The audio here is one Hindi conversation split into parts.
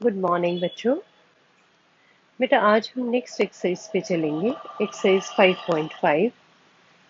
गुड मॉर्निंग बच्चों। बेटा आज हम नेक्स्ट एक्सरसाइज पे चलेंगे, एक्सरसाइज 5.5,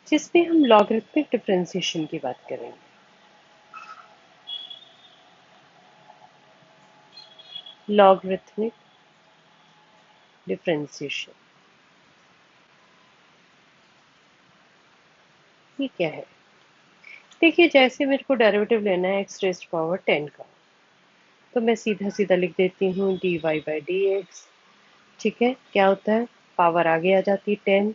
जिसमें हम लॉगरिथमिक डिफरेंशिएशन की बात करेंगे। लॉगरिथमिक डिफरेंशिएशन ये क्या है? देखिए, जैसे मेरे को डेरिवेटिव लेना है एक्स रेज़्ड पावर 10 का, तो मैं सीधा सीधा लिख देती हूँ dy बाई डी एक्स। ठीक है, क्या होता है, पावर आगे आ जाती है 10,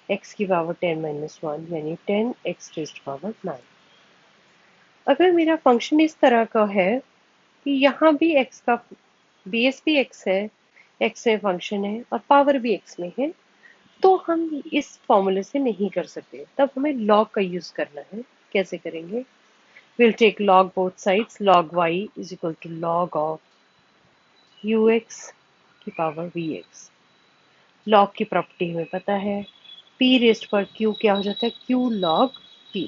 एक्स की पावर 10 माइनस 1 यानी 10 एक्स रेज़्ड पावर 9। अगर मेरा फंक्शन इस तरह का है कि यहाँ भी x का बेस भी x है, x में फंक्शन है और पावर भी x में है, तो हम इस फॉर्मूले से नहीं कर सकते। तब हमें log का यूज करना है। कैसे करेंगे? Will take log both sides, log y is equal to log of ux की पावर vx। log की प्रॉपर्टी हमें पता है, p रेस्ट पर q क्या हो जाता है, q log p।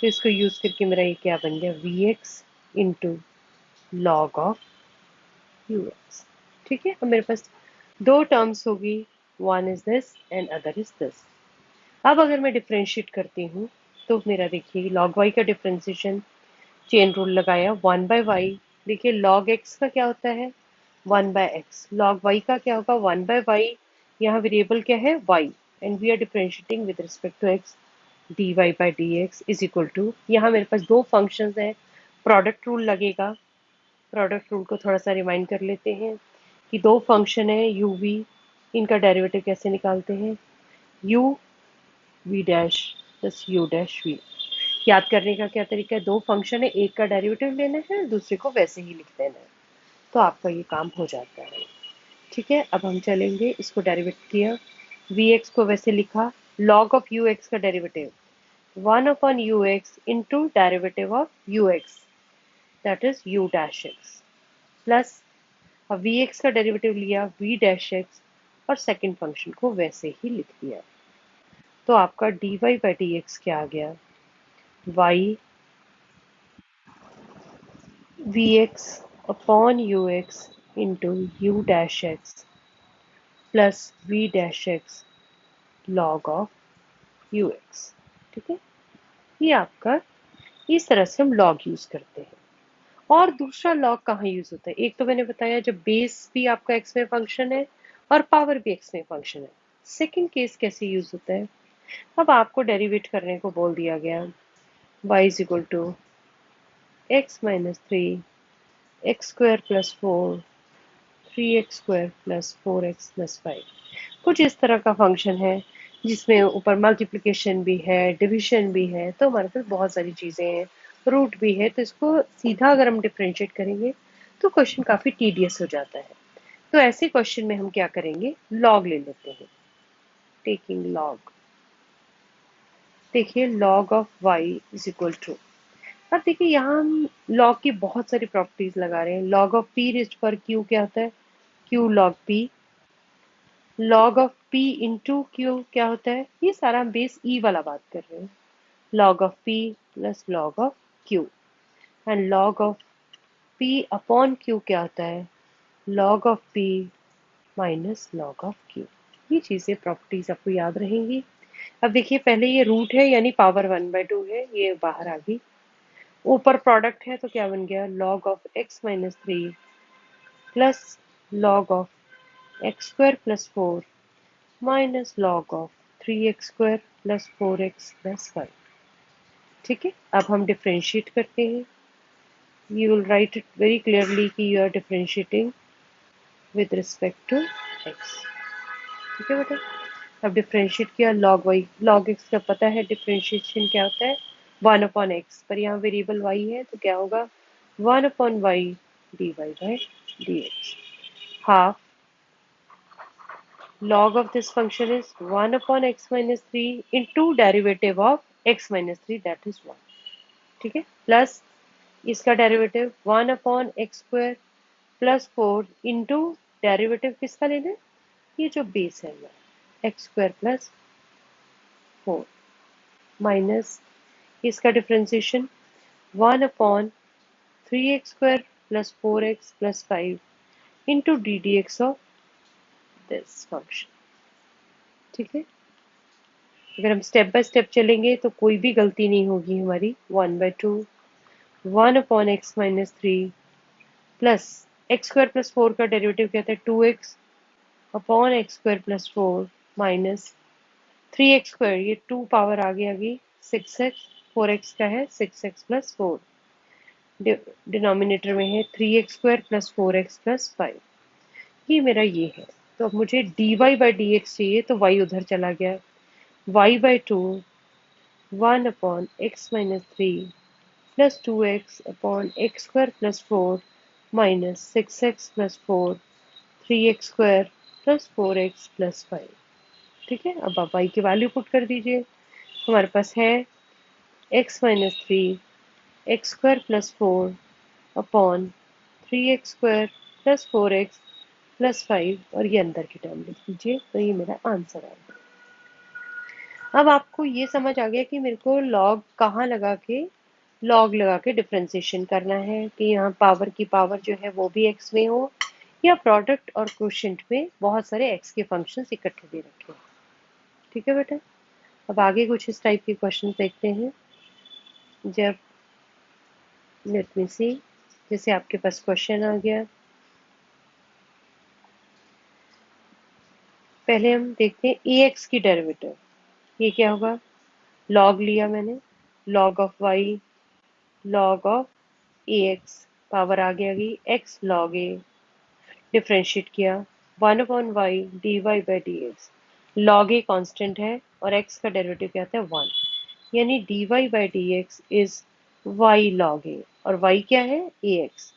तो इसको यूज करके मेरा ये क्या बन गया, vx into log of ux। ठीक है, अब मेरे पास दो टर्म्स होगी, one is this and other is this. अब अगर मैं डिफरेंशिएट करती हूँ तो मेरा देखिए log y का डिफरेंशिएशन, चेन रूल लगाया, वन बाय वाई। देखिए log x का क्या होता है, one by x. log y का क्या होगा, वन बाय वाई। यहाँ वेरिएबल क्या है, y, and we are differentiating with respect to x। dy by d x is equal to, यहाँ मेरे पास दो फंक्शंस हैं, प्रोडक्ट रूल लगेगा। प्रोडक्ट रूल को थोड़ा सा रिमाइंड कर लेते हैं कि दो फंक्शन है यू वी, इनका डेरिवेटिव कैसे निकालते हैं, u v dash plus u dash v. याद करने का क्या तरीका है, दो फंक्शन है, एक का डेरिवेटिव लेना है, दूसरे को वैसे ही लिख देना है, तो आपका ये काम हो जाता है। ठीक है, अब हम चलेंगे, इसको डेरिवेट किया, वी एक्स को वैसे लिखा, लॉग ऑफ यू एक्स का derivative one upon u x into derivative of u x, that is u dash x, plus अब वी एक्स का डेरिवेटिव लिया वी डैश एक्स और सेकेंड फंक्शन को वैसे ही लिख दिया। तो आपका d y by d x क्या आ गया, y v x upon u x into u dash x plus v dash x log of u x. ठीक है, ये आपका, इस तरह से हम लॉग यूज करते हैं। और दूसरा लॉग कहाँ यूज होता है, एक तो मैंने बताया जब बेस भी आपका एक्स में फंक्शन है और पावर भी एक्स में फंक्शन है। सेकंड केस कैसे यूज होता है, अब आपको डेरिवेट करने को बोल दिया गया, y is equal to x minus three x square plus four three x square plus four x plus five. कुछ इस तरह का फंक्शन है जिसमें ऊपर मल्टीप्लिकेशन भी है, डिविजन भी है, तो हमारे पास बहुत सारी चीजें हैं, रूट भी है। तो इसको सीधा अगर हम डिफरेंशिएट करेंगे तो क्वेश्चन काफी टीडियस हो जाता है। तो ऐसे क्वेश्चन में हम क्या करेंगे, लॉग ले लेते हैं, टेकिंग लॉग। देखिए log of y is equal to, अब देखिए यहाँ हम log की बहुत सारी प्रॉपर्टीज लगा रहे हैं। log ऑफ p रेज़्ड पर q क्या होता है, q log p। log of p into q क्या होता है, ये सारा हम बेस e वाला बात कर रहे हैं, log of p plus log of q। And log of p upon q क्या होता है, log of p minus log of q। ये चीजें प्रॉपर्टीज आपको याद रहेंगी। अब देखिए पहले ये रूट है यानी पावर वन बाय टू है, ये बाहर आ गई, ऊपर प्रोडक्ट है तो क्या बन गया, log of x minus three plus log of x square plus four minus log of three x square plus four x plus five. ठीक है, अब हम डिफ्रेंशिएट करते हैं, you will write it very clearly कि you are differentiating with respect to x। ठीक है बेटा, अब डिफ्रेंशिएट किया, log y log x का पता है डिफ्रेंशिएशन क्या होता है, वन अपॉन एक्स, पर यहाँ वेरिएबल y है तो क्या होगा, one upon y d y by d x. Half log of this function is 1 upon x minus 3 into derivative of x minus 3, that is 1। ठीक है, प्लस इसका derivative 1 upon x square plus four into derivative किसका लेना है, ये जो बेस है x square plus four minus इसका differentiation 1 upon three x square plus four x plus five into d d x of this function. ठीक है, अगर हम स्टेप बाय स्टेप चलेंगे तो कोई भी गलती नहीं होगी हमारी। 1/2 1/x-3 plus x square plus 4 का डेरिवेटिव क्या था 2x upon x square plus 4 minus 3x², ये 2 पावर आगे आ गई 6x, 4x का है 6x प्लस 4, डिनोमिनेटर में है 3x² प्लस 4x प्लस 5। ये मेरा ये है। तो अब मुझे dy/dx चाहिए, तो y उधर चला गया, y/2 1/x-3 plus 2x upon x² plus 4 minus 6x plus 4 3x² plus 4x plus 5। ठीक है, अब आप y की वैल्यू पुट कर दीजिए। हमारे पास है x-3 x² plus 4 upon 3x² plus 4x plus 5 और ये अंदर की टर्म लिख दीजिए, तो ये मेरा आंसर आएगा। अब आपको ये समझ आ गया कि मेरे को लॉग कहाँ लगा के डिफरेंशिएशन करना है, कि यहाँ पावर की पावर जो है वो भी x में हो, या प्रोडक्ट और क्वोशिएंट में बहुत सारे x के फंक्शंस इकट्ठे दे रखे हो। ठीक है बेटा, अब आगे कुछ इस टाइप के क्वेश्चन देखते हैं। जब लेट मी सी, जैसे आपके पास क्वेश्चन आ गया, पहले हम देखते हैं ax की डेरिवेटिव। ये क्या होगा, लॉग लिया मैंने, log of y log of ax, power आगे आ गई x log a, डिफरेंशिएट किया 1/y dy/dx, log a constant है और x का डेरिवेटिव क्या था 1, यानी dy/dx is y log a, और y क्या है ax।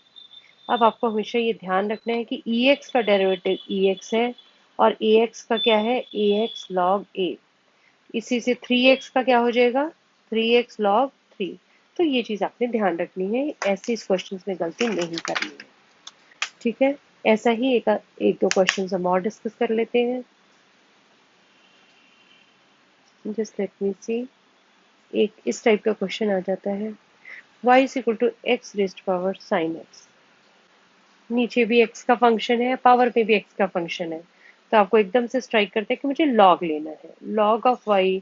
अब आपको हमेशा ये ध्यान रखना है कि ex का डेरिवेटिव ex है और ax का क्या है ax log a, इसी से 3x का क्या हो जाएगा 3x log 3। तो ये चीज आपने ध्यान रखनी है, ऐसे इस क्वेश्चन में गलती नहीं करनी है। ठीक है, ऐसा ही एक दो क्वेश्चन हम और डिस्कस कर लेते हैं। जस्ट लेट मी सी, एक इस टाइप का क्वेश्चन आ जाता है, y is equal to x raised power sine x. नीचे भी x का फंक्शन है, पावर में भी x का फंक्शन है, तो आपको एकदम से स्ट्राइक करते हैं कि मुझे लॉग लेना है। Log of y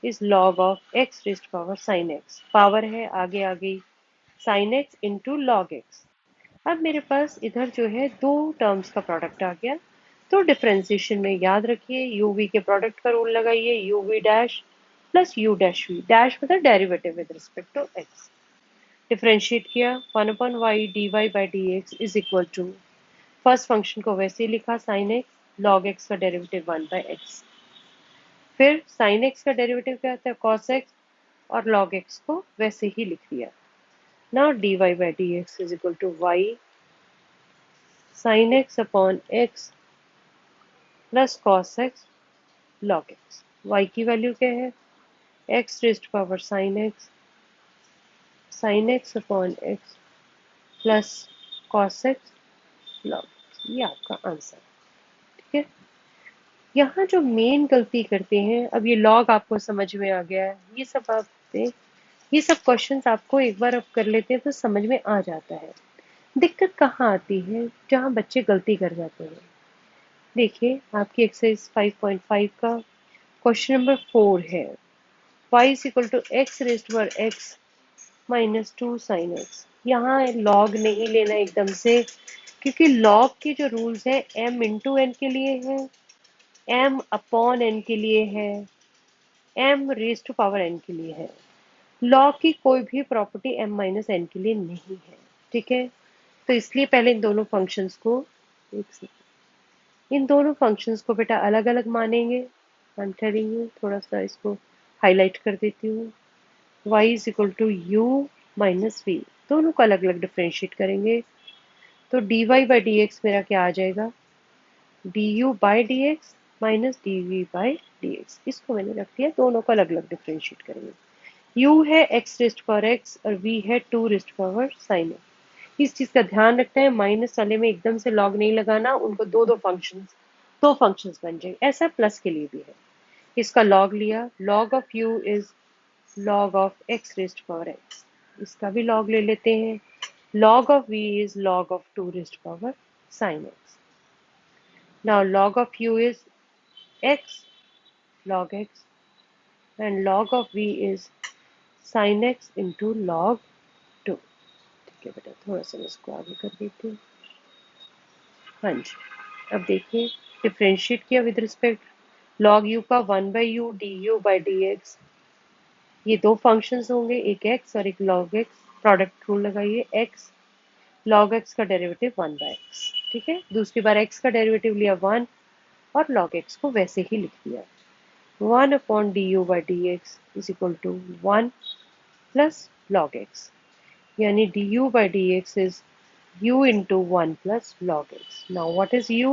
is log of x raised power sine x, power है आगे आ गई sine x into log x. अब मेरे पास इधर जो है दो टर्म्स का प्रोडक्ट आ गया, तो डिफरेंशिएशन में याद रखिए यू वी के प्रोडक्ट का रूल लगाइए, u v dash plus u dash v, dash मतलब derivative with respect to x. Differentiate किया 1/y dy/dx is equal to, first function को वैसे ही लिखा sin x, log x का डेरिवेटिव 1/x, फिर sin x का डेरिवेटिव क्या होता है cos x, और log x को वैसे ही लिख दिया। Now dy/dx is equal to y sin x upon x plus cos x log x। y की वैल्यू क्या है x raised power sin x upon x plus cos x log x, ये आपका आंसर है। ठीक है, यहाँ जो मेन गलती करते हैं, अब ये लॉग आपको समझ में आ गया है, ये सब क्वेश्चंस आपको एक बार अब कर लेते हैं तो समझ में आ जाता है। दिक्कत कहाँ आती है, जहाँ बच्चे गलती कर जाते हैं। देखिए आपकी एक्सरसाइज 5.5 का क्वेश्चन नंबर 4 है, y is equal to x raised power x minus 2 sine x. यहाँ लॉग नहीं लेना एकदम से, क्योंकि लॉग के जो रूल्स हैं m इंटू एन के लिए है, m अपॉन n के लिए है, m raise to power n के लिए है। लॉग की कोई भी प्रॉपर्टी m माइनस n के लिए नहीं है। ठीक है, तो इसलिए पहले इन दोनों फंक्शंस को, एक सेकंड, इन दोनों फंक्शंस को बेटा अलग अलग मानेंगे। आई एम टेलिंग यू, थोड़ा सा इसको हाईलाइट कर देती हूँ। y is equal to u minus v, दोनों को अलग अलग डिफ्रेंशिएट करेंगे, तो dy बाई डी एक्स मेरा क्या आ जाएगा du by d x minus dv by d x. इसको मैंने रख दिया, दोनों को अलग अलग डिफ्रेंशिएट करेंगे। u है x रेस्ट पावर x और v है 2 रेस्ट पावर साइन x। इस चीज का ध्यान रखना है, माइनस वाले में एकदम से लॉग नहीं लगाना, उनको दो फंक्शंस बन जाएंगे। ऐसा प्लस के लिए भी है। इसका लॉग लिया, log of u is log of x raised power x, इसका भी log ले लेते हैं। log of v is log of 2 raised power sin x. Now log of u is x log x and log of v is sin x into log 2. ठीक है बेटा, थोड़ा सा मैं इसको आगे कर देती हूँ। हाँ जी, अब देखिए डिफ्रेंशिएट किया विद रिस्पेक्ट लॉग यू का 1/u du by dx। ये दो फंक्शंस होंगे, एक x और एक log x। प्रोडक्ट रूल लगाइए, x log x का डेरिवेटिव 1/x। ठीक है, दूसरी बार x का डेरिवेटिव लिया 1 और log x को वैसे ही लिख दिया। 1/du/dx is equal to 1 plus log x, यानी du/dx is u into 1 plus log x. Now what is u?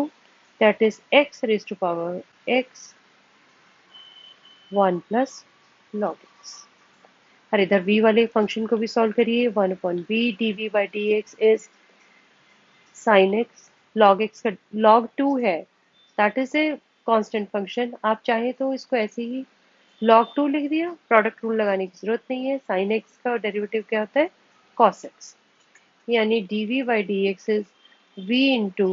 That is x raised to power x 1 plus log x. और इधर v वाले फंक्शन को भी सॉल्व करिए। 1/v dv/dx is sin x log x का log 2 है, that is a constant function. आप चाहे तो इसको ऐसे ही log 2 लिख दिया, प्रोडक्ट रूल लगाने की जरूरत नहीं है। sin x का डेरिवेटिव क्या होता है? cos x, यानी dv/dx is v into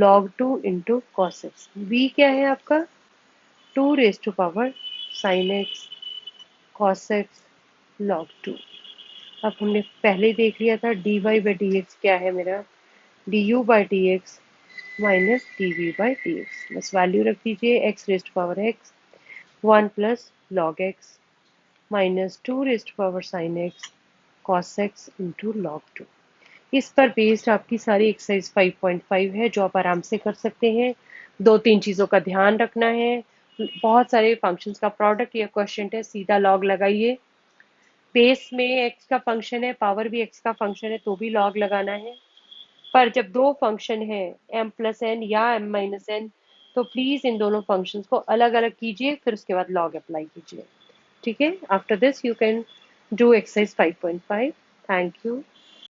log 2 into cos x। v क्या है आपका? 2 raised to power sin x cos x log 2। अब हमने पहले ही देख लिया था dy/dx क्या है मेरा? du/dx minus dv/dx। बस वैल्यू रख दीजिए, x raise to power x 1 plus log x minus 2 raise to power sin x cos x into log 2। इस पर बेस्ड आपकी सारी एक्सरसाइज 5.5 है जो आप आराम से कर सकते हैं। 2-3 चीज़ों का ध्यान रखना है। बहुत सारे फंक्शंस का प्रोडक्ट या क्वेश्चन है, सीधा लॉग लगाइए। बेस में एक्स का फंक्शन है, पावर भी एक्स का फंक्शन है, तो भी लॉग लगाना है। पर जब दो फंक्शन है m प्लस एन या m माइनस एन, तो प्लीज इन दोनों फंक्शंस को अलग अलग कीजिए, फिर उसके बाद लॉग अप्लाई कीजिए। ठीक है, after this you can do exercise 5.5। Thank you.